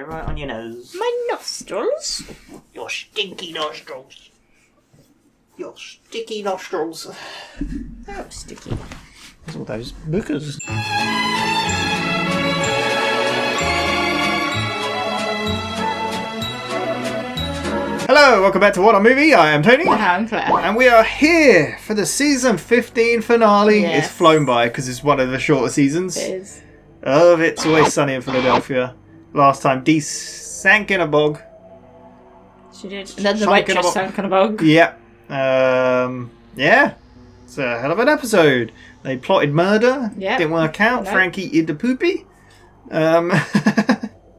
right on your nose. My nostrils? Your stinky nostrils. Your sticky nostrils. Oh, sticky. There's all those bookers. Hello, welcome back to WhatAreMovie. I am Tony. I'm Claire. And we are here for the season 15 finale. Yes. It's flown by because it's one of the shorter seasons. It is. Of It's Always Sunny in Philadelphia. Last time, Dee sank in a bog. She did. And then the waitress sank in a bog. Yeah. Yeah. It's a hell of an episode. They plotted murder. Yep. Didn't work out. Nope. Frankie hid the poopy.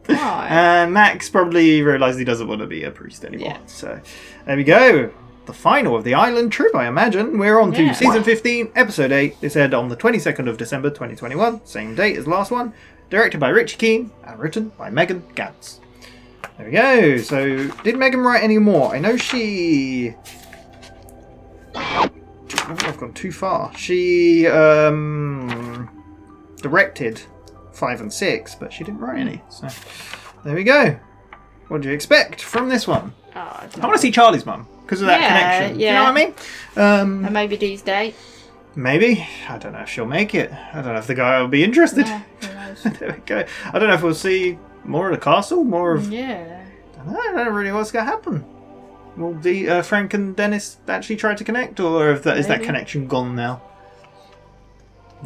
Right. And Max probably realised he doesn't want to be a priest anymore. Yeah. So, there we go. The final of the island trip, I imagine. We're on to season 15, episode 8. This aired on the 22nd of December 2021. Same date as last one. Directed by Richie Keane and written by Ganz. There we go. So, did Megan write any more? I know she... I've gone too far. She directed 5 and 6, but she didn't write any. So there we go. What do you expect from this one? I want to see Charlie's mum because of that connection. Yeah. You know what I mean? And maybe Dee's date. Maybe. I don't know if she'll make it. I don't know if the guy will be interested. Yeah, who knows? There we go. I don't know if we'll see more of the castle, more of... Yeah. I don't know really what's going to happen. Will the Frank and Dennis actually try to connect, or is that connection gone now?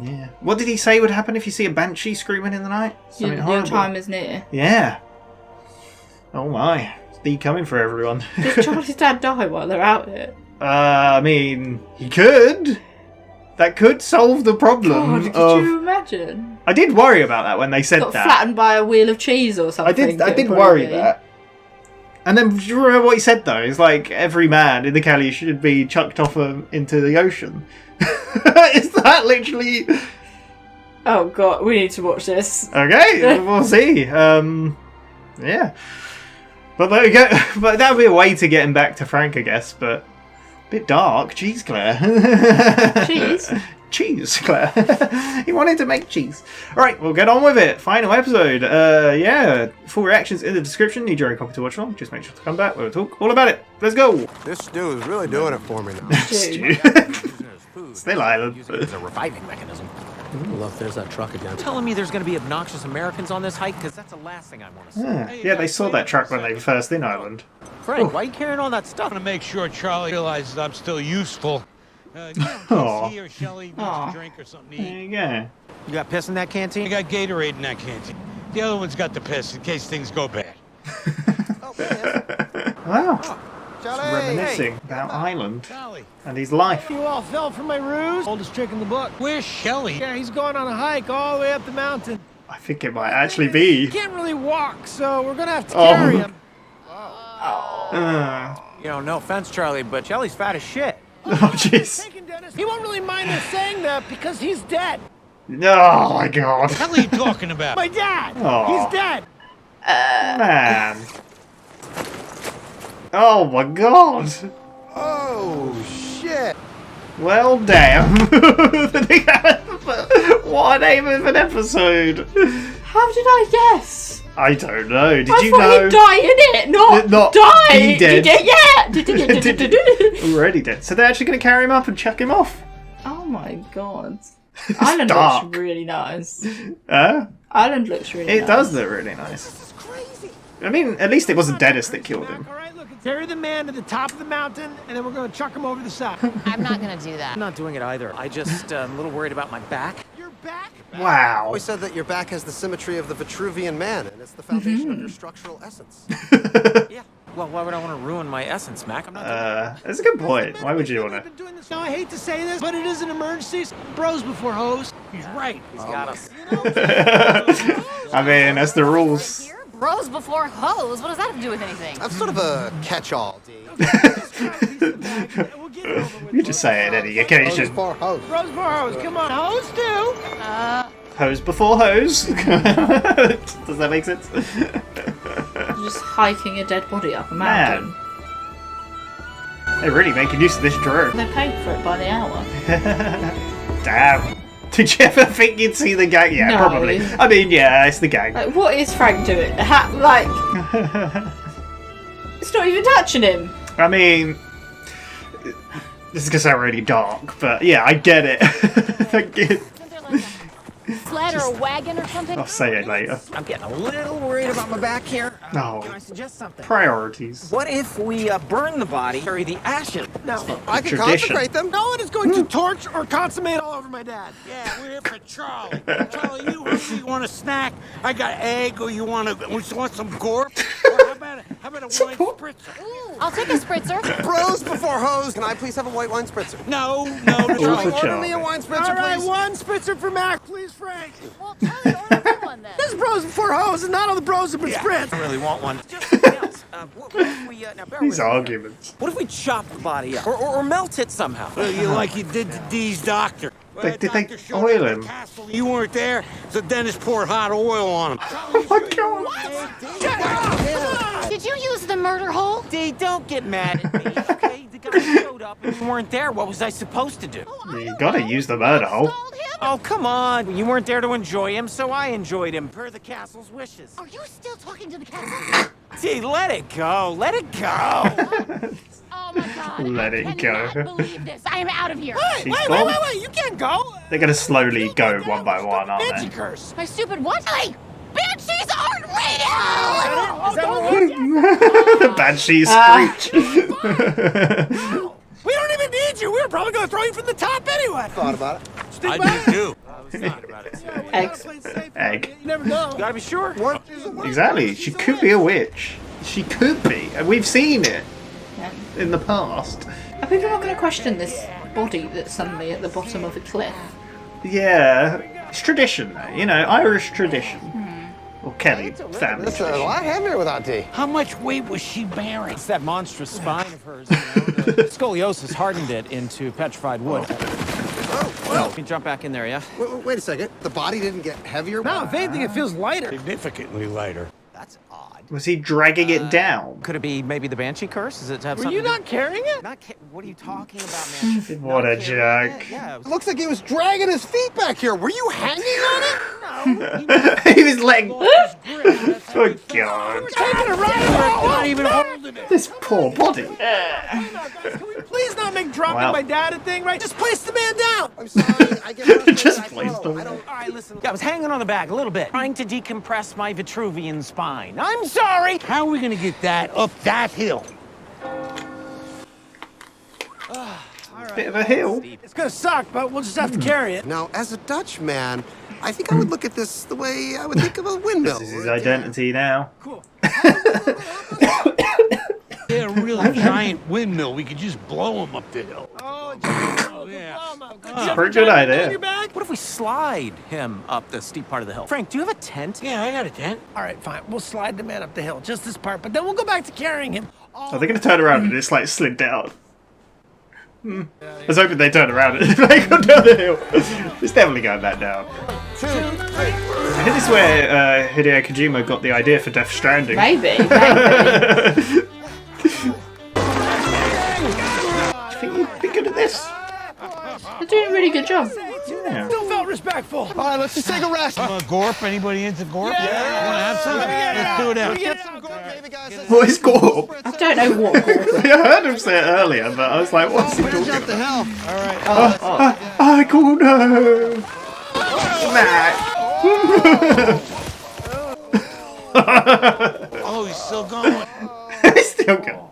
Yeah. What did he say would happen if you see a banshee screaming in the night? Something Your horrible. time is near. Yeah. Oh my. Is he coming for everyone? Did Charlie's dad die while they're out here? I mean, he could. That could solve the problem. God, could you imagine? I did worry about that when they said Got that. flattened by a wheel of cheese or something. I did worry that. And then, do you remember what he said though? It's like every man in the Cali should be chucked off into the ocean. Is that literally... Oh god, we need to watch this. Okay, we'll see. Yeah. But there we go. But that would be a way to get him back to Frank, I guess. But a bit dark. Cheese, Claire. Cheese? Cheese, Claire. He wanted to make cheese. Alright, we'll get on with it. Final episode. Yeah. Full reactions in the description. Need your own copy to watch along. Just make sure to come back. We'll talk all about it. Let's go. This stew is really doing it for me now. Stew. Still Island. It's a reviving mechanism. Look, there's that truck again. Telling me there's going to be obnoxious Americans on this hike? Because that's the last thing I want to see. Yeah, they saw that truck when they were first in Ireland. Frank, why are you carrying all that stuff? I want to make sure Charlie realizes I'm still useful. Aw. He or Shelly needs a drink or something to There eat. you go. You got piss in that I canteen? got Gatorade in that canteen. The other one's got the piss in case things go bad. Wow. Charlie, Reminiscing about Ireland Charlie, and his life. You all fell for my ruse? Oldest trick in the book. where's Shelly? Yeah, he's going on a hike all the way up the mountain. I think it might actually be. He can't really walk, so we're gonna have to carry him. You know, no offense, Charlie, but Shelly's fat as shit. Oh, jeez. Thinking, Dennis, he won't really mind us saying that because he's dead. Oh, my God. What the hell are you talking about? My dad! Aw. He's dead! Man. Oh, my God. Oh, shit. Well, damn. What a name of an episode. How did I guess? I don't know. Did I you thought know? he'd die in it, not die. Be dead. He did, yeah. Already dead. So they're actually going to carry him up and chuck him off? Oh my god. Ireland dark. looks really nice. Huh? Ireland looks really nice. It does look really nice. I mean, at least it wasn't Dennis that killed him. All right, look, carry the man to the top of the mountain, and then we're gonna chuck him over the side. I'm not gonna do that. I'm not doing it either. I just, I'm a little worried about my back. Your back? Wow. Always said that your back has the symmetry of the Vitruvian man, and it's the foundation of your structural essence. Yeah. Well, why would I want to ruin my essence, Mac? I'm not doing That's a good point. Why would you want We've to? been doing this now. I hate to say this, but it is an emergency. Bros before hoes. He's right. He's got us. I mean, that's the rules. Here, bros before hoes. What does that have to do with anything? I'm sort of a catch-all, D. You just say it any Hose occasion. for hose. Bros before hoes. Come on, hoes too. Hose before hose. Does that make sense? Just hiking a dead body up a mountain. They're really making use of this drone. They're paid for it by the hour. Damn. Did you ever think you'd see the gang? Yeah, No. probably. I mean, yeah, it's the gang. Like, what is Frank doing? It's not even touching him. I mean, this is gonna sound really dark, but yeah, I get it. Thank you. Sled or a wagon or something? I'll say it later. I'm getting a little worried about my back here. No. Can I suggest something? Priorities. What if we burn the body, bury the ashes? Now, I can Tradition. consecrate them. No one is going to torch or consummate all over my dad. Yeah, we're here for Charlie. Charlie, you hungry? You want a snack? I got egg, or you want some gorp? Or how about a wine spritzer? Ooh, I'll take a spritzer. Bros before hoes. Can I please have a white wine spritzer? No, Also Order me a wine spritzer, All right, please. one spritzer for Mac, please, Frank. Well, Charlie, order one then. This is bros before hoes, and not all the bros have been sprints. I really want one. Just something else. What if we, now bear These with me. arguments. What if we chop the body up? Or melt it somehow? You like you did to Dee's doctor. Did they Doctor showed oil up at him? the castle, you weren't there, so Dennis poured hot oil on him. Oh my god. Did you use the murder hole? Dee, don't get mad at me, okay? The guy showed up and you weren't there. What was I supposed to do? You gotta use the murder hole. Stalled him? Oh, come on. You weren't there to enjoy him, so I enjoyed him, per the castle's wishes. Are you still talking to the castle? Dee, let it go. Let it go. Oh my god. Let it I go. cannot believe this. I am out of here. She's gone. Wait, you can't go. They're gonna slowly go one by one, aren't Banshee they? curse. My stupid what? Hey! Banshees aren't real! The banshees screech. We don't even need you. We were probably going to throw you from the top anyway. Thought about it. I did too. Eggs. Egg. You never know. Gotta be sure. Exactly. She could be a witch. She could be, and we've seen it in the past. Are people not going to question this body that's suddenly at the bottom of a cliff? Yeah, it's tradition, though. You know, Irish tradition. Or Kelly family That's a tradition. lot heavier without D. How much weight was she bearing? It's that monstrous spine of hers. You know, the scoliosis hardened it into petrified wood. Well, You can jump back in there, yeah? wait a second. The body didn't get heavier? No, if anything, it feels lighter. Significantly lighter. That's odd. Was he dragging it down? Could it be maybe the Banshee curse? Does it have Were something you to do- not carrying it? What are you talking about, man? What a Not carrying jerk. it? Yeah. It looks like he was dragging his feet back here. Were you hanging on it? He was letting. Oh god. Taking it right Not even holding it. This poor body. Can we please not make dropping Wow. my dad a thing, right? Just place the man down. I'm sorry. I get frustrated. Just I place follow. them. I don't. All right, listen. I was hanging on the back a little bit, trying to decompress my Vitruvian spine. I'm sorry. How are we gonna get that up that hill? Bit of a hill. It's gonna suck, but we'll just have to carry it. Now, as a Dutch man, I think I would look at this the way I would think of a windmill. This is his identity now. Cool. They're a really giant windmill. We could just blow them up the hill. Oh, yeah. Pretty good idea. On your back? What if we slide him up the steep part of the hill? Frank, do you have a tent? Yeah, I got a tent. All right, fine. We'll slide the man up the hill, just this part, but then we'll go back to carrying him. Are they going to turn around and it's like slid down? I was hoping they turned around and like go down the hill. It's definitely going back down. I think this is where Hideo Kojima got the idea for Death Stranding. Maybe. I think you'd be good at this. They're doing a really good job. Yeah. Still felt respectful. All right, let's just take a rest. Gorp? Anybody into gorp? Yeah. Wanna have some? Let's do it out. What is Gorp? I don't know what Gorp is. I heard him say it earlier, but I was like, what's he talking Jump the hill. I call no. Matt. Oh, he's still going. He's still going.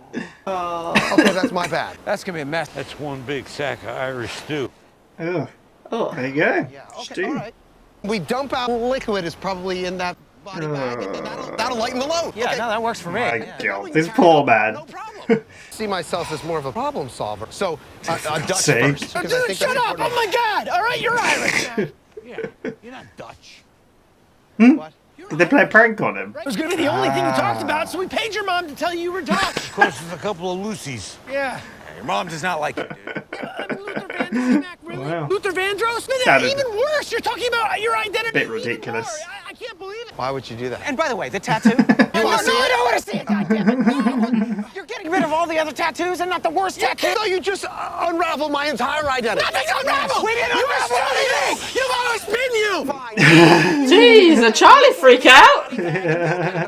Okay, that's my bad. That's gonna be a mess. That's one big sack of Irish stew. Oh, Oh. there you go. Yeah, okay, Stew. all right. We dump out liquid is probably in that body bag, and then that'll lighten the load. Yeah, Okay. no, that works for me. My God, this poor man. No problem. See myself as more of a problem solver. So, a Dutch See? first. Oh, because I dude, think shut that's up! Oh important. my God! All right, you're Irish. Yeah, you're not Dutch. What? Did they play a prank on him? It was gonna be the only thing you talked about, so we paid your mom to tell you you were Dutch. Of course, there's a couple of Lucy's. Yeah. Your mom does not like you, dude. I mean, Luther Vandross, Mac, really? Wow. Luther Vandross? No, Sounded- even worse. You're talking about your identity. Bit even ridiculous. more. I can't believe it. Why would you do that? And by the way, the tattoo. You want to see I it? don't want to see it. God damn it. No. You're getting rid of all the other tattoos and not the worst tattoos? So you just unraveled my entire identity. Nothing's unraveled! We didn't unravel anything! You've always been you! Fine. Jeez, a Charlie freak out.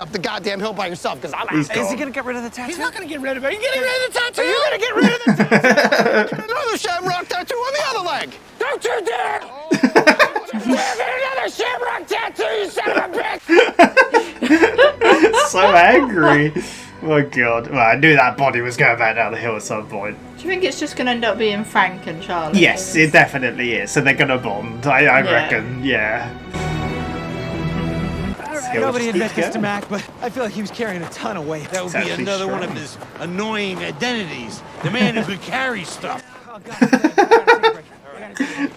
Up the goddamn hill by yourself, because I'm He's out. Is he gone. gonna get rid of the tattoo? He's not gonna get rid of it. Are you getting rid of the tattoo? Are you gonna get rid of the tattoo? Get another shamrock tattoo on the other leg. Don't you dare! Get another shamrock tattoo, you son of a bitch! So angry. Oh god. Well, I knew that body was going back down the hill at some point. Do you think it's just going to end up being Frank and Charlie? Yes, it definitely is. So they're gonna bond. I reckon. Yeah. Nobody admits this to Mac, but I feel like he was carrying a ton of weight. That would be actually another one of strong. his annoying identities. The man who could carry stuff. Oh, God, I gotta take a break.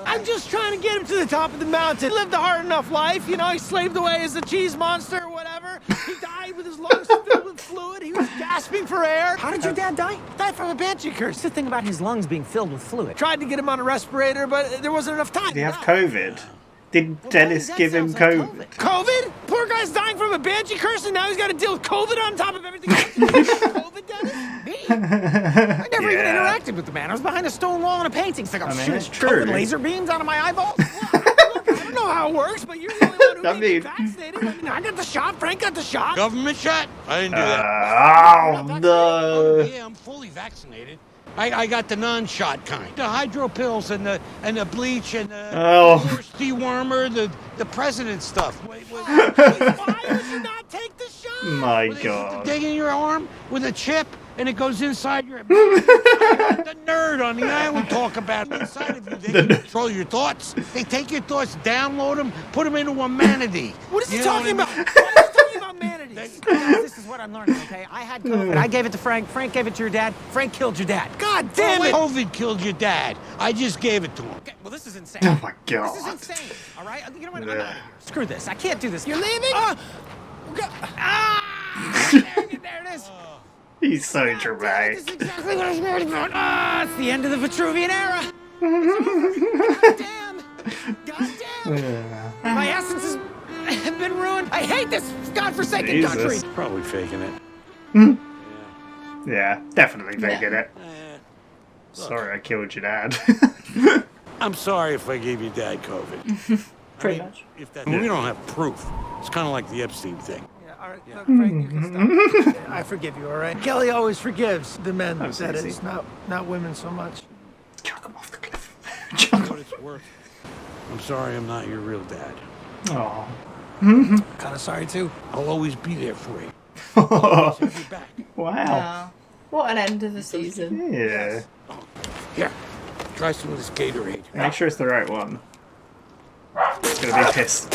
I'm just trying to get him to the top of the mountain. He lived a hard enough life, you know. He slaved away as a cheese monster or whatever. He died with his lungs filled with fluid. He was gasping for air. How did your dad die? Died from a banshee curse. What's the thing about his lungs being filled with fluid? Tried to get him on a respirator, but there wasn't enough time. Did he have COVID? Did Dennis that give him sounds like COVID? COVID? Poor guy's dying from a banshee curse, and now he's got to deal with COVID on top of everything else. COVID, Dennis? Me? I never even Yeah. interacted with the man. I was behind a stone wall and a painting. Stick I mean, shooting it's true. COVID laser beams out of my eyeballs. Look, I don't know how it works, but you're the only one who I can get mean- vaccinated. I mean, I got the shot. Frank got the shot. Government shot? I didn't do that. Oh no. Yeah, I'm fully vaccinated. I got the non-shot kind. The hydro pills and the bleach and the horse dewormer, the president stuff. Why would you not take the shot? My They put god. the thing in your arm with a chip, and it goes inside your. The nerd on the island talk about it inside of you. They can control your thoughts. They take your thoughts, download them, put them into a manatee. What is he You know talking what I about? Why is he talking about manatees? Guys, this is what I'm learning, okay? I had COVID. I gave it to Frank. Frank gave it to your dad. Frank killed your dad. God damn it! COVID killed your dad. I just gave it to him. Okay, well, this is insane. Oh my This is god. insane, all right? You know what? I'm out of here. Screw this. I can't do this. You're leaving? There it is. He's so This dramatic. is exactly what I was worried about. It's the end of the Vitruvian era. God damn. God damn. My essence has been ruined. I hate this godforsaken Jesus. country. Probably faking it. Yeah, definitely faking it. Sorry I killed your dad. I'm sorry if I gave your dad COVID. Pretty much. If that, we don't have proof. It's kind of like the Epstein thing. Yeah, all right, look, Frank, you can stop. I forgive you, all right? Kelly always forgives the men, that Stacey. is, not women so much. Chuck him off the cliff. What it's worth. I'm sorry I'm not your real dad. Oh. Kind of sorry, too. I'll always be there for you. Have your back. Wow. Oh, what an end of the season. Yeah. Here, try some of this Gatorade. Make sure it's the right one. It's gonna be pissed.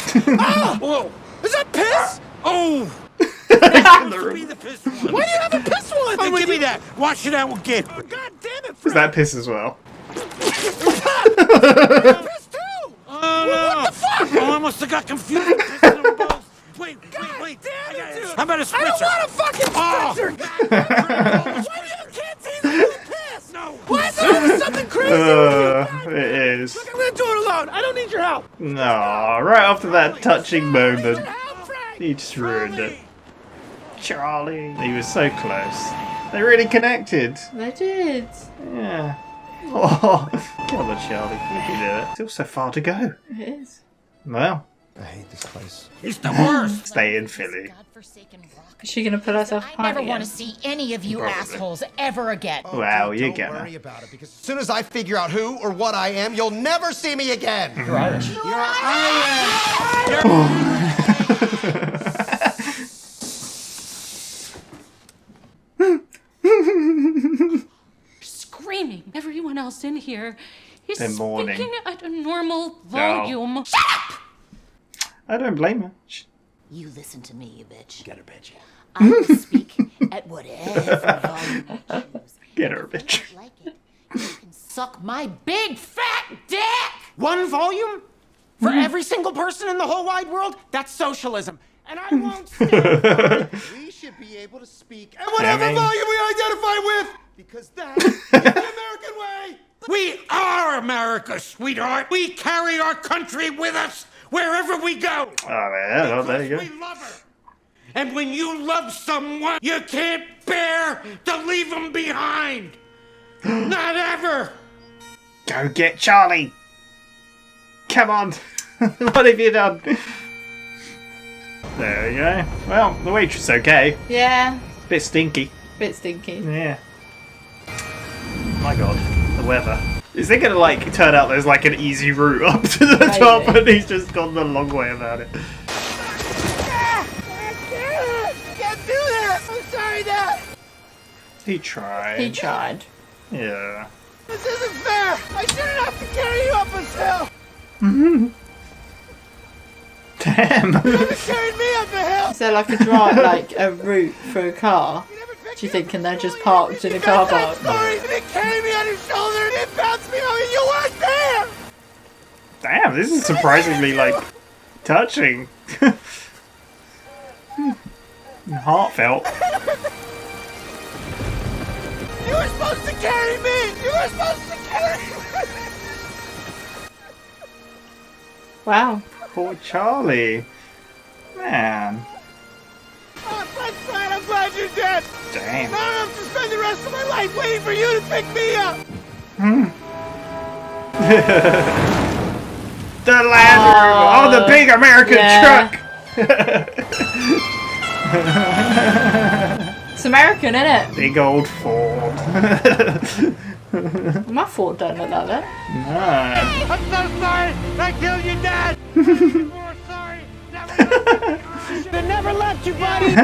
Whoa! Is that piss? Oh! the Be the piss one. Why do you have a piss one? Hey, give me that. Wash it out with Gatorade. God damn it, Is Frank. that piss as well? Piss, too! Oh, no. What the fuck? Oh, I must have got confused. Pissed them both. Wait. Damn it, dude. How about a spritzer? I don't want a fucking Oh. spritzer! Why do you can't see the piss? No. Why is there always something crazy? It is. Look, I'm gonna do it alone. I don't need your help. No, right after that touching I don't need moment, your help, Frank. he just ruined it. Charlie. He was so close. They really connected. They did. Yeah. Oh, come on, Charlie. You can do it. Still so far to go. It is. Well, I hate this place. It's the worst. stay in Philly. Godforsaken rock. Is she going to put herself I behind never want again? to see any of you Probably. assholes ever again. Wow, you're Don't gonna. worry about it, because as soon as I figure out who or what I am, you'll never see me again. You're Irish. Screaming. Everyone else in here is They're mourning. speaking at a normal volume. I don't blame her. You listen to me, you bitch. Get her, bitch. I will speak at whatever volume you choose. Get her, If you bitch. don't like it, you can suck my big fat dick! One volume? For every single person in the whole wide world? That's socialism. And I won't stand for it. We should be able to speak at whatever mean- volume we identify with, because that is the American way. We are America, sweetheart. We carry our country with us wherever we go. Oh, yeah, well, there you go. We love her. And when you love someone, you can't despair to leave him behind. Not ever. Go get Charlie. Come on. What have you done? There we go. Well, the waitress is okay. Yeah. Bit stinky. Bit stinky. Yeah. My god, the weather. Is it gonna like turn out there's like an easy route up to the top and he's just gone the long way about it? I can't do this. I'm sorry, Dad. He tried. He tried. Yeah. This isn't fair. I shouldn't have to carry you up this hill. Damn. You never carried me up the hill. Is there like a drive, like a route for a car? Do you think, and they're just parked in a car park? Sorry, you didn't carry me on your shoulder and it bounced me over. You weren't there. Damn, this is surprisingly like touching. Heartfelt. You were supposed to carry me. You were supposed to carry me. Wow. Poor Charlie. Man. Oh, that's fine. I'm glad you're dead. Damn. I don't have to spend the rest of my life waiting for you to pick me up. The Land Rover. Oh, the big American truck. It's American, isn't it? Big old Ford. My Ford don't look like that. No. I'm so sorry. I killed your dad. I'm sorry. Should have never left you, buddy.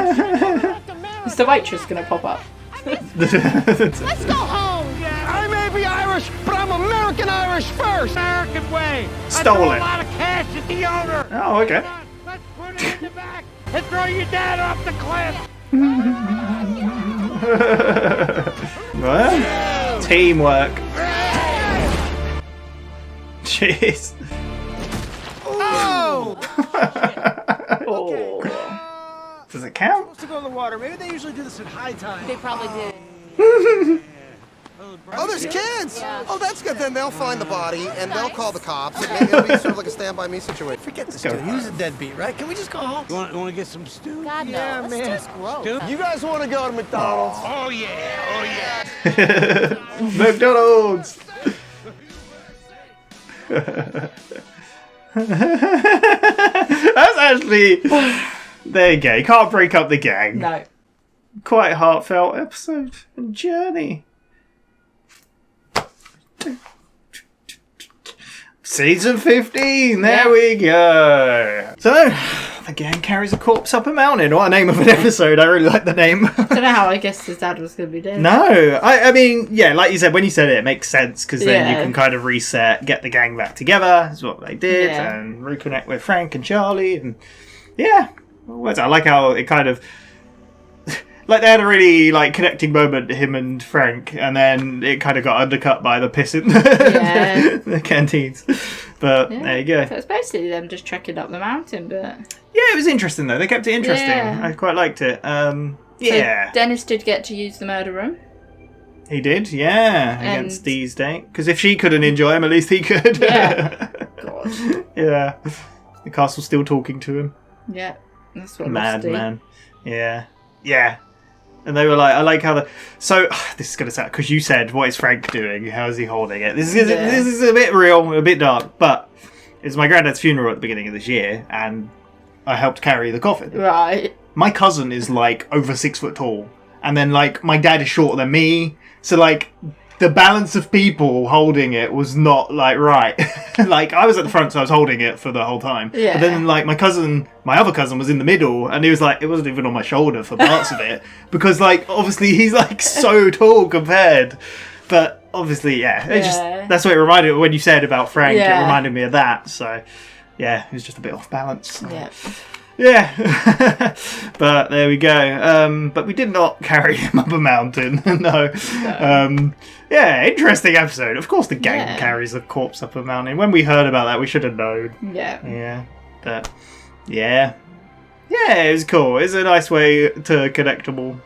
Is the waitress gonna pop up? Let's go home. I may be Irish, but I'm American Irish first. American way. Stole I threw it. a lot of cash at the owner. Oh, okay. Let's put it in the back and throw your dad off the cliff. Well, teamwork. Jeez. Oh! Oh. Does it count? Supposed to go in the water. Maybe they usually do this at high tide. They probably did. Oh, there's kids. Oh, that's good. Then they'll find the body and they'll call the cops. It'll be sort of like a Stand By Me situation. Forget this dude. He was a deadbeat, right? Can we just go home? You want to get some stew? God, no. Yeah, That's man. just gross. You guys want to go to McDonald's? Oh yeah. Oh yeah. McDonald's. That's actually. There you go. You can't break up the gang. No. Quite a heartfelt episode and journey. Season 15, there we go. So, the gang carries a corpse up a mountain. What a name of an episode. I really like the name. I don't know how I guessed his dad was going to be dead. No, I mean, yeah, like you said, when you said it makes sense because then you Yeah. can kind of reset, get the gang back together. That's what they did, Yeah. and reconnect with Frank and Charlie, and yeah, I like how it kind of like they had a really like connecting moment, him and Frank, and then it kind of got undercut by the piss in Yeah. the canteens. But Yeah. there you go. So it's basically them just trekking up the mountain, but... Yeah, it was interesting though. They kept it interesting. Yeah. I quite liked it. Yeah. So Dennis did get to use the murder room. He did, yeah, And- against Dee's date. Because if she couldn't enjoy him, at least he could. Yeah. God. Yeah. The castle's still talking to him. Yeah. That's what Mad Dee. man. Yeah. Yeah. And they were like, I like how the... So, this is going to sound... Because you said, what is Frank doing? How is he holding it? This is a bit real, a bit dark. But it's my granddad's funeral at the beginning of this year. And I helped carry the coffin. Right. My cousin is like over 6 foot tall, and then like my dad is shorter than me, so like the balance of people holding it was not like right. Like I was at the front, so I was holding it for the whole time. Yeah. But then like my other cousin was in the middle, and he was like, it wasn't even on my shoulder for parts of it because like obviously he's like so tall compared. But obviously, yeah, it just that's what it reminded me when you said about Frank. Yeah. It reminded me of that. So yeah, it was just a bit off balance. Yeah. Yeah, but there we go. But we did not carry him up a mountain. No. Yeah, interesting episode. Of course, the gang carries a corpse up a mountain. When we heard about that, we should have known. Yeah. Yeah, but yeah, it was cool. It's a nice way to connect them all.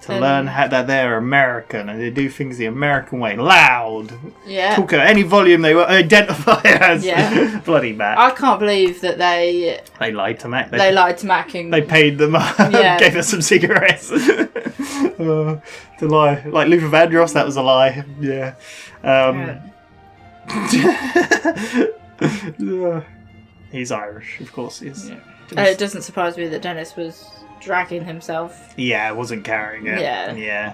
to learn that they're American and they do things the American way, loud. Yeah. Talk at any volume they identify as. Yeah. Bloody Mac. I can't believe that they lied to Mac. They lied to Mac and they paid them. Gave us some cigarettes. To lie, like Luther Vandross, that was a lie. Yeah. He's Irish, of course. He's. Yeah. It doesn't surprise me that Dennis was dragging himself. Yeah, wasn't carrying it. Yeah.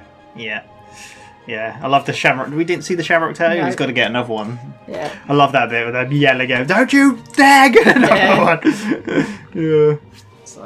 Yeah. I love the shamrock. We didn't see the shamrock tail. No. He's got to get another one. Yeah. I love that bit with them yelling at him, "Don't you dare get another one!" Yeah. So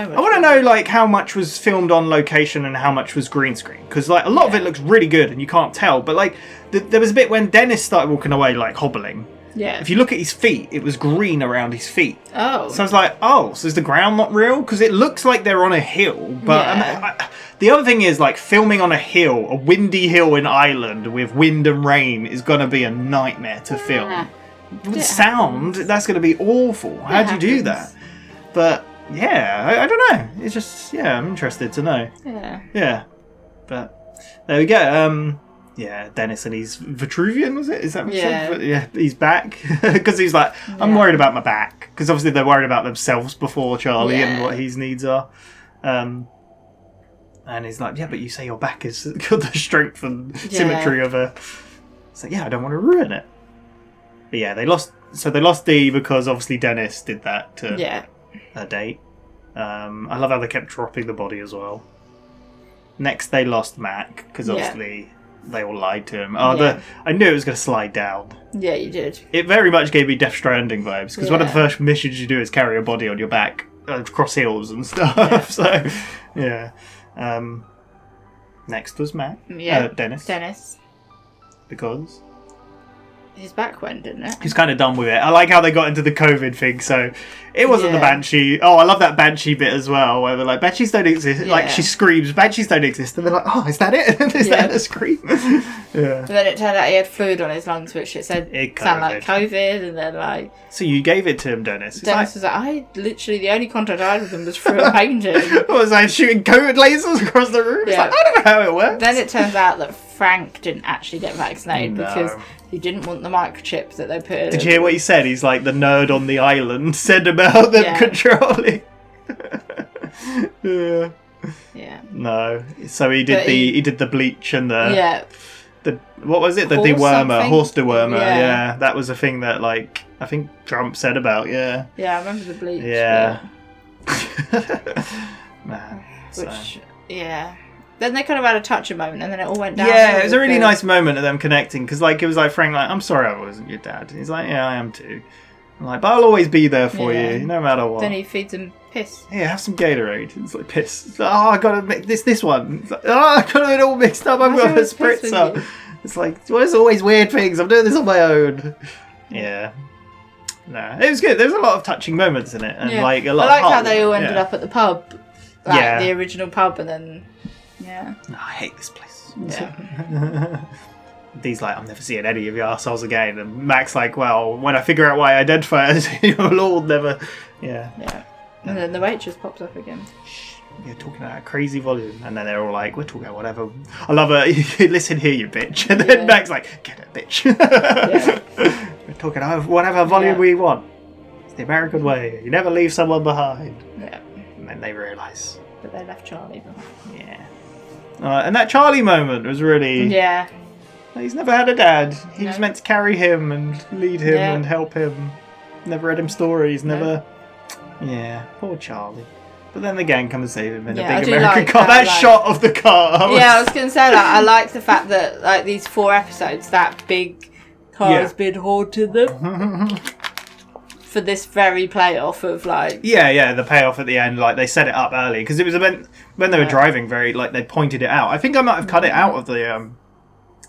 much I want to know like how much was filmed on location and how much was green screen, because like a lot of it looks really good and you can't tell. But like there was a bit when Dennis started walking away like hobbling. Yeah. If you look at his feet, it was green around his feet. Oh. So I was like, oh, so is the ground not real? Because it looks like they're on a hill. But the other thing is, like, filming on a hill, a windy hill in Ireland with wind and rain is going to be a nightmare to film. With sound, that's going to be awful. How do you do that? But, yeah, I don't know. It's just, I'm interested to know. Yeah. But, there we go. Yeah, Dennis and he's Vitruvian, was it? Is that what you said? Yeah, he's back. Because he's like, I'm worried about my back. Because obviously they're worried about themselves before Charlie and what his needs are. And he's like, yeah, but you say your back has got the strength and symmetry of a... So yeah, I don't want to ruin it. But yeah, they lost Dee because obviously Dennis did that to her date. I love how they kept dropping the body as well. Next, they lost Mac because obviously... They all lied to him. I knew it was going to slide down. Yeah, you did. It very much gave me Death Stranding vibes, because one of the first missions you do is carry a body on your back across hills and stuff. So, yeah. Next was Matt. Yeah. Dennis. Because... His back went, didn't it? He's kind of done with it. I like how they got into the COVID thing, so it wasn't the Banshee. Oh, I love that Banshee bit as well, where they're like, Banshees don't exist. Yeah. Like, she screams, Banshees don't exist. And they're like, oh, is that it? Is that a scream? But then it turned out he had fluid on his lungs, which it said sounded like COVID, and then like... So you gave it to him, Dennis? Dennis was like, the only contact I had with him was through a painting. What was I, shooting COVID lasers across the room? It's like, I don't know how it works. Then it turns out that Frank didn't actually get vaccinated because he didn't want the microchip that they put in. Did you hear what he said? He's like, the nerd on the island said about them controlling. Yeah. No. So he did the bleach and the what was it? The dewormer, horse dewormer. Yeah. That was a thing that like I think Trump said about. Yeah. Yeah, I remember the bleach. Yeah. Then they kind of had a touching moment, and then it all went down. Yeah, it was a really nice moment of them connecting, because like it was like Frank, like, I'm sorry I wasn't your dad. He's like, yeah, I am too. I'm like, but I'll always be there for you, no matter what. Then he feeds him piss. Yeah, have some Gatorade. It's like piss. It's like, oh, I gotta make this one. It's like, oh, I got it all mixed up. I've got a spritzer. It's like, well, it's always weird things. I'm doing this on my own. Yeah. No, it was good. There was a lot of touching moments in it, and like a lot. I like how they all ended up at the pub, like the original pub, and then. Yeah. No, I hate this place. Yeah. Dee's like, I'm never seeing any of your arseholes again. And Mac's like, well, when I figure out why I identify as you'll all never... Yeah. Yeah. And then the waitress pops up again. Shh. You're talking at a crazy volume. And then they're all like, we're talking about whatever. I love it. Listen here, you bitch. And then Mac's like, get it, bitch. We're talking at whatever volume we want. It's the American way. You never leave someone behind. Yeah. And then they realise. But they left Charlie behind. Yeah. And that Charlie moment was really... Yeah. He's never had a dad. He was meant to carry him and lead him and help him. Never read him stories, never... Yeah, poor Charlie. But then the gang come and save him in a big American car. That shot of the car. I was going to say that. I like the fact that like these 4 episodes, that big car has been haunting them. For this very playoff of like... Yeah, the payoff at the end, like they set it up early. Because it was when they were driving like they pointed it out. I think I might have cut it out of the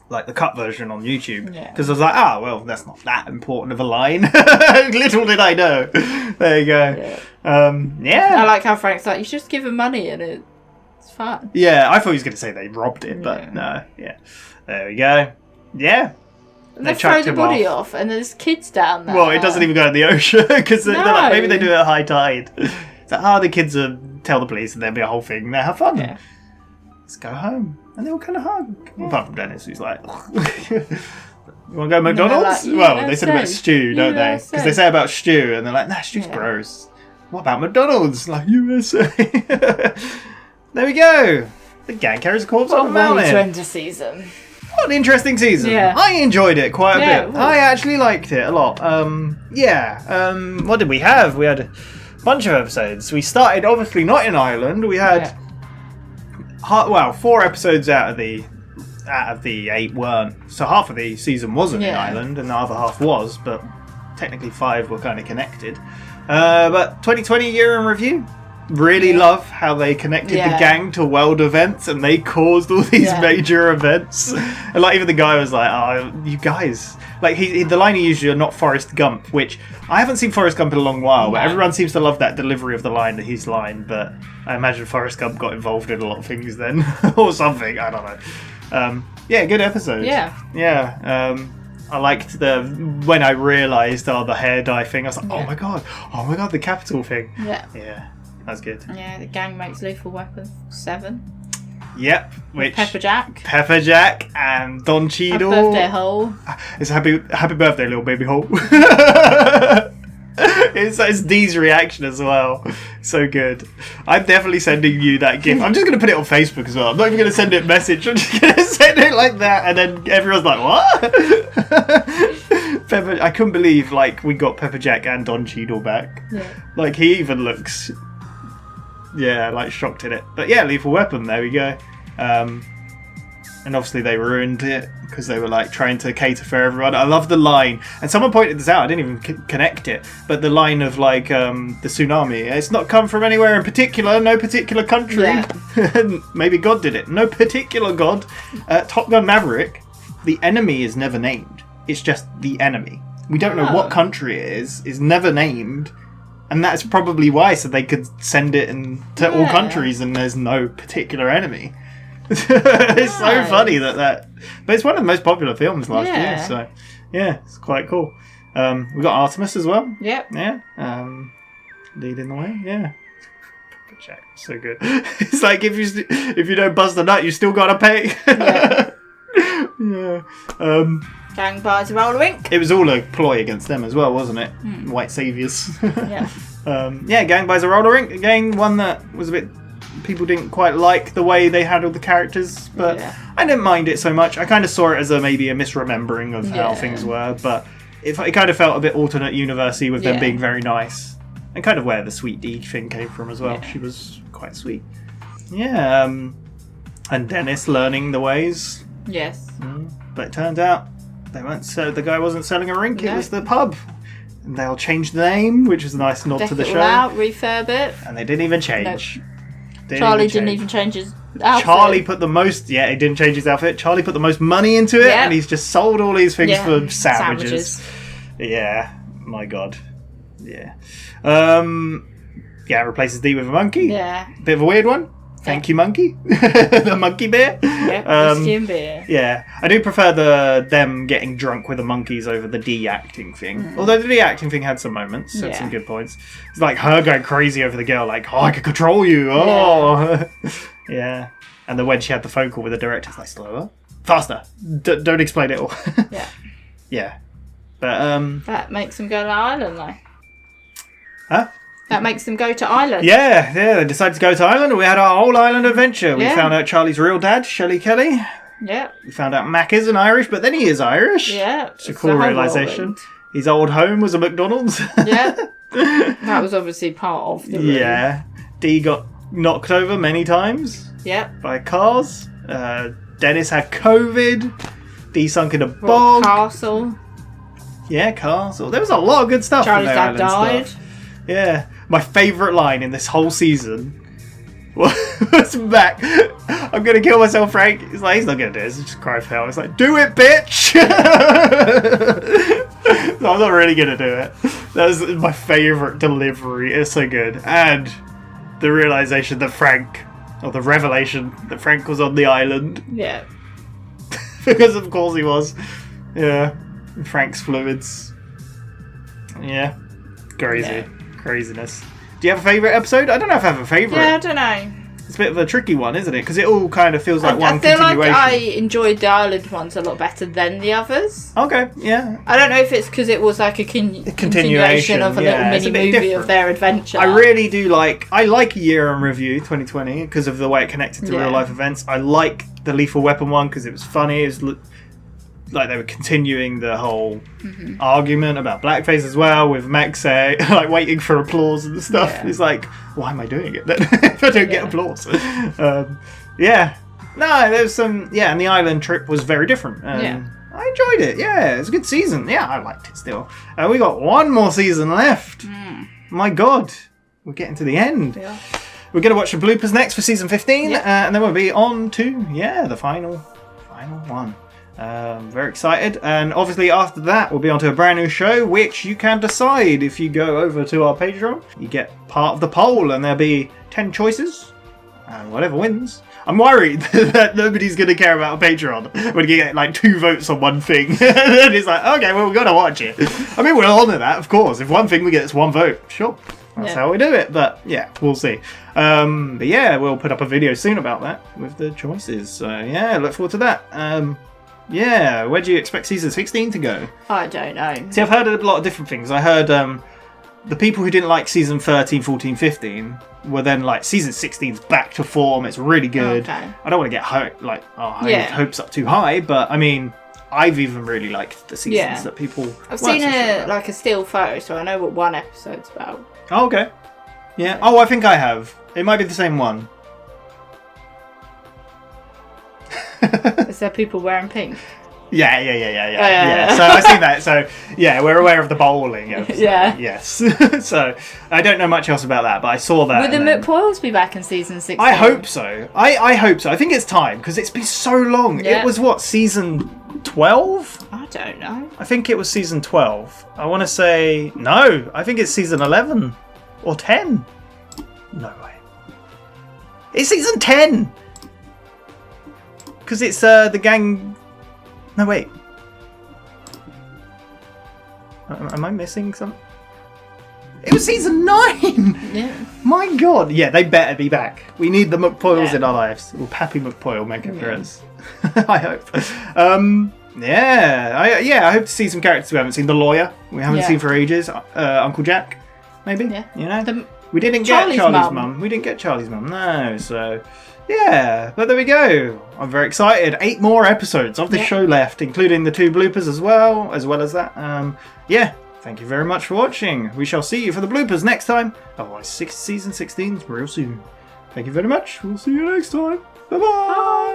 like the cut version on YouTube. Because I was like, well, that's not that important of a line. Little did I know. There you go. I like how Frank's like, you just give him money and it's fine. Yeah, I thought he was going to say they robbed it, but no. Yeah. There we go. Yeah. They throw the body off, and there's kids down there. Well, it doesn't even go in the ocean, because like, maybe they do it at high tide. It's like, the kids tell the police, and there'll be a whole thing. They have fun. Yeah. let's go home. And they all kind of hug. Apart from Dennis, who's like, you want to go to McDonald's? like, well, they said about stew, don't they? USA. Because they say about stew, and they're like, nah, stew's gross. What about McDonald's? Like, USA. There we go. The gang carries a corpse on a Way to mountain. end a season. What an interesting season. Yeah. I enjoyed it quite a Yeah, bit. it was. I actually liked it a lot. What did we have? We had a bunch of episodes. We started obviously not in Ireland. We had 4 episodes out of the 8 weren't. So half of the season wasn't in Ireland and the other half was, but technically 5 were kind of connected. But 2020 year in review. Really love how they connected the gang to world events and they caused all these major events. And like even the guy was like, "Oh, you guys!" Like the line he used, "You're not Forrest Gump," which I haven't seen Forrest Gump in a long while, but everyone seems to love that delivery of the line that he's line. But I imagine Forrest Gump got involved in a lot of things then, or something. I don't know. Good episode. Yeah. I liked when I realised the hair dye thing. I was like, oh my god, the capital thing. Yeah. That's good. Yeah, the gang makes Lethal Weapon 7. Yep. Which Pepper Jack and Don Cheadle. A birthday hole. It's happy birthday, little baby hole. It's Dee's reaction as well. So good. I'm definitely sending you that GIF. I'm just going to put it on Facebook as well. I'm not even going to send it a message. I'm just going to send it like that, and then everyone's like, "What?" I couldn't believe we got Pepper Jack and Don Cheadle back. Yeah. He even looks. Shocked at it. But yeah, Lethal Weapon, there we go. And obviously they ruined it because they were trying to cater for everyone. I love the line, and someone pointed this out, I didn't even connect it, but the line of the tsunami, it's not come from anywhere in particular, no particular country. Maybe God did it. No particular God. Top Gun Maverick, the enemy is never named. It's just the enemy. We don't know what country it is never named. And that's probably why, so they could send it to all countries and there's no particular enemy. It's so funny that. But it's one of the most popular films last year, so yeah, it's quite cool. We got Artemis as well. Yep. Yeah. Leading the way, yeah. Jack, so good. It's like if you don't buzz the nut, you still gotta pay. Yeah. Gang buys a roll of ink. It was all a ploy against them as well, wasn't it? White saviours. Gang buys a roller rink. Again, one that was a bit. People didn't quite like the way they handled the characters, but I didn't mind it so much. I kind of saw it as maybe a misremembering of how things were, but it kind of felt a bit alternate universe-y with them being very nice. And kind of where the Sweet Dee thing came from as well. She was quite sweet. Yeah. And Dennis learning the ways. Yes. But it turned out the guy wasn't selling a rink, it was the pub. And they'll change the name, which is a nice nod to the show. Out, refurb it. And they didn't even change. Nope. Charlie didn't even change his outfit. Charlie put the most... Yeah, he didn't change his outfit. Charlie put the most money into it, and he's just sold all these things for sandwiches. Yeah, my God. Yeah. Replaces Dee with a monkey. Yeah. Bit of a weird one. Thank you, monkey. The monkey bear. Yep, whiskey and beer. Yeah, I do prefer them getting drunk with the monkeys over the Dee-acting thing. Although the Dee-acting thing had some moments, had some good points. It's like her going crazy over the girl, I can control you. Oh, yeah. And then when she had the phone call with the director, it's slower, faster. Don't explain it all. Yeah. But that makes them go to Ireland, though. Huh? That makes them go to Ireland. Yeah, they decided to go to Ireland. We had our whole island adventure. We found out Charlie's real dad, Shelley Kelly. Yeah. We found out Mac isn't Irish, but then he is Irish. Yeah. It's a cool realisation. His old home was a McDonald's. Yeah. That was obviously part of the room. Yeah. Dee got knocked over many times. Yep. By cars. Dennis had COVID. Dee sunk in a bog. Castle. Yeah, Castle. There was a lot of good stuff. Charlie's dad died. Yeah. My favourite line in this whole season was Mac. I'm going to kill myself, Frank. He's like, he's not going to do this. He's just cry for help. It's like, do it, bitch! No, I'm not really going to do it. That was my favourite delivery. It's so good. And the realisation that the revelation that Frank was on the island. Yeah. Because of course he was. Yeah. Frank's fluids. Yeah. Crazy. Yeah. Craziness. Do you have a favourite episode? I don't know if I have a favourite. Yeah, I don't know. It's a bit of a tricky one, isn't it? Because it all kind of feels like one I feel continuation. like I enjoyed the island ones a lot better than the others. Okay, yeah. I don't know if it's because it was like a continuation of a little mini movie of their adventure. I really do I like A Year in Review 2020 because of the way it connected to real life events. I like the Lethal Weapon one because it was funny. It was like they were continuing the whole argument about blackface as well, with Max like waiting for applause and stuff. Yeah. It's like, why am I doing it then if I don't get applause? No, there's some, and the island trip was very different. I enjoyed it. Yeah, it was a good season. Yeah, I liked it still. We got one more season left. My God, we're getting to the end. Yeah. We're going to watch the bloopers next for season 15, and then we'll be on to, the final one. Very excited, and obviously after that we'll be on to a brand new show, which you can decide if you go over to our Patreon. You get part of the poll, and there'll be 10 choices, and whatever wins. I'm worried that nobody's going to care about a Patreon when you get like 2 votes on one thing. And it's like, okay, well, we've got to watch it. I mean, we'll honour that, of course. If one thing we get is 1 vote, sure. That's how we do it, but we'll see. But we'll put up a video soon about that with the choices. So look forward to that. Where do you expect season 16 to go? I don't know. See, I've heard a lot of different things. I heard the people who didn't like season 13, 14, 15 were then like, season 16's back to form, it's really good. Okay. I don't want to get hopes up too high, but I mean, I've even really liked the seasons that people... I've seen a still photo, so I know what one episode's about. Oh, okay. Yeah. Oh, I think I have. It might be the same one. Is there people wearing pink? Yeah. So I've seen that. So we're aware of the bowling episode. Yes. So I don't know much else about that, but I saw that. Will the McPoyles be back in season 16? I hope so. I hope so. I think it's time because it's been so long. Yeah. It was what, season 12? I don't know. I think it was season 12. I want to say no. I think it's season 11 or 10. No way. It's season 10. Because it's the gang... No, wait. Am I missing something? It was season 9! Yeah. My God. Yeah, they better be back. We need the McPoyles in our lives. Will Pappy McPoyle make an appearance? I hope. I hope to see some characters we haven't seen. The lawyer, we haven't seen for ages. Uncle Jack, maybe? Yeah. You know? We didn't get Charlie's mum. We didn't get Charlie's mum, no, so... Yeah, but there we go. I'm very excited. 8 more episodes of the show left, including the 2 bloopers as well as that. Thank you very much for watching. We shall see you for the bloopers next time. Otherwise, season 16 real soon. Thank you very much. We'll see you next time. Bye-bye. Bye.